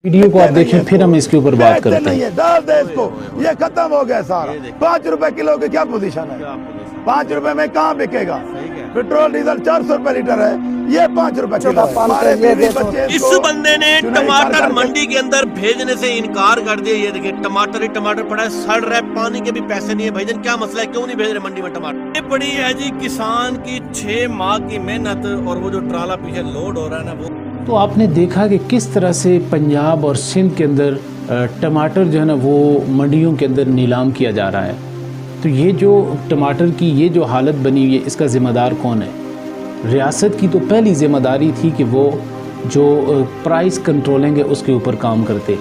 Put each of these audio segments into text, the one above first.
Video को आप देखें फिर हम इसके ऊपर बात करते हैं। डाल दे इसको, ये खत्म हो गया सारा। 5 रुपए किलो की क्या पोजीशन है? 5 रुपए में कहाँ बिकेगा? पेट्रोल डीजल 400 रुपए लीटर है, ये 5 रुपए किलो है। हमारे बीवी बच्चे इस बंदे ने टमाटर मंडी के अंदर भेजने से इनकार कर दिया। ये देखिए टमाटर ही टमाटर पड़ा है, सड़ रहा है, पानी के भी पैसे नहीं है। भाईजान क्या मसला है, क्यों नहीं भेज रहे मंडी में टमाटर? ये पड़ी है जी किसान की 6 माह की मेहनत, और वो जो ट्राला पीछे लोड हो रहा है ना वो। तो आपने देखा कि किस तरह से पंजाब और सिंध के अंदर टमाटर जो है ना वो मंडियों के अंदर नीलाम किया जा रहा है। तो ये जो टमाटर की ये जो हालत बनी हुई है, इसका ज़िम्मेदार कौन है? रियासत की तो पहली ज़िम्मेदारी थी कि वो जो प्राइस कंट्रोलिंग है उसके ऊपर काम करते।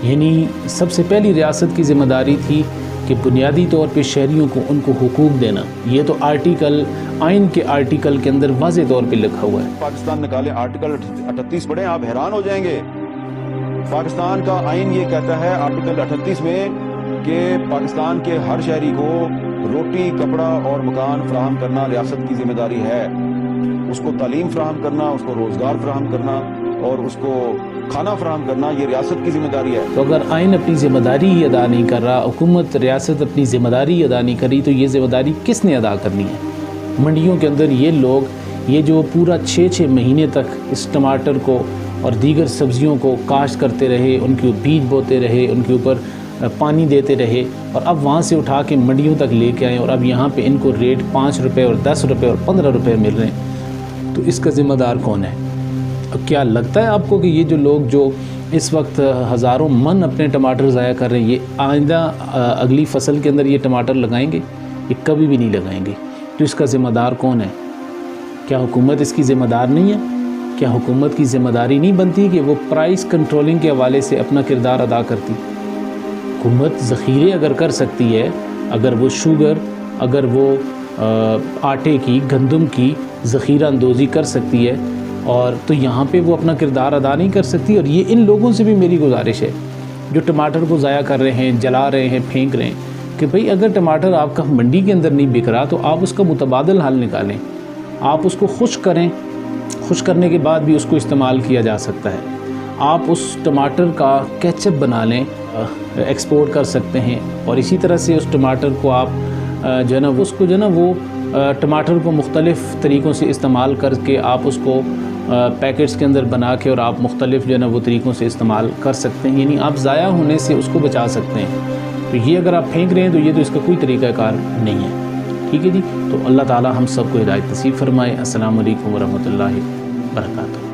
यानी सबसे पहली रियासत की ज़िम्मेदारी थी कि बुनियादी तौर पे शहरियों को उनको हुकूक देना। ये तो आइन के आर्टिकल के अंदर वाज़े तौर पे लिखा हुआ है। पाकिस्तान निकाले आर्टिकल 38 पढ़ें, आप हैरान हो जाएंगे। पाकिस्तान का आइन ये कहता है आर्टिकल 38 में कि पाकिस्तान के हर शहरी को रोटी, कपड़ा और मकान फराहम करना रियासत की जिम्मेदारी है। उसको तालीम फराहम करना, उसको रोजगार फराहम करना और उसको खाना फराहम करना, ये रियासत की जिम्मेदारी है। तो अगर आइन अपनी ज़िम्मेदारी ही अदा नहीं कर रहा, हुकूमत रियासत अपनी ज़िम्मेदारी अदा नहीं करी, तो ये ज़िम्मेदारी किसने अदा करनी है? मंडियों के अंदर ये लोग ये जो पूरा 6-6 महीने तक इस टमाटर को और दीगर सब्जियों को काश्त करते रहे, उनके बीज बोते रहे, उनके ऊपर पानी देते रहे, और अब वहाँ से उठा के मंडियों तक लेके आए, और अब यहाँ पे इनको रेट 5 रुपये और 10 रुपये और 15 रुपये मिल रहे हैं। तो इसका ज़िम्मेदार कौन है? क्या लगता है आपको कि ये जो लोग जो इस वक्त हज़ारों मन अपने टमाटर ज़ाया कर रहे हैं, ये आइंदा अगली फसल के अंदर ये टमाटर लगाएंगे? ये कभी भी नहीं लगाएंगे। तो इसका ज़िम्मेदार कौन है? क्या हुकूमत इसकी ज़िम्मेदार नहीं है? क्या हुकूमत की ज़िम्मेदारी नहीं बनती कि वो प्राइस कंट्रोलिंग के हवाले से अपना किरदार अदा करती? हुकूमत ज़ख़ीरे अगर कर सकती है, अगर वो शुगर, अगर वो आटे की, गंदम की ज़ख़ीरा अंदोज़ी कर सकती है, और तो यहाँ पे वो अपना किरदार अदा नहीं कर सकती। और ये इन लोगों से भी मेरी गुजारिश है जो टमाटर को ज़ाया कर रहे हैं, जला रहे हैं, फेंक रहे हैं, कि भाई अगर टमाटर आपका मंडी के अंदर नहीं बिक रहा तो आप उसका मुतबादल हल निकालें। आप उसको खुश करें, खुश करने के बाद भी उसको इस्तेमाल किया जा सकता है। आप उस टमाटर का केचप बना लें, एक्सपोर्ट कर सकते हैं, और इसी तरह से उस टमाटर को आप जो है ना उसको जो है ना वो टमाटर को मुख्तलिफ़ तरीक़ों से इस्तेमाल करके आप उसको पैकेट्स के अंदर बना के और आप मुख्तलिफ़ जो है ना वो तरीक़ों से इस्तेमाल कर सकते हैं। यानी आप ज़ाया होने से उसको बचा सकते हैं। तो ये अगर आप फेंक रहे हैं तो ये तो इसका कोई तरीक़ाकार नहीं है। ठीक है जी। तो अल्लाह ताला हम सबको हिदायत नसीब फरमाए। अस्सलामु अलैकुम व रहमतुल्लाहि व बरकातुहू।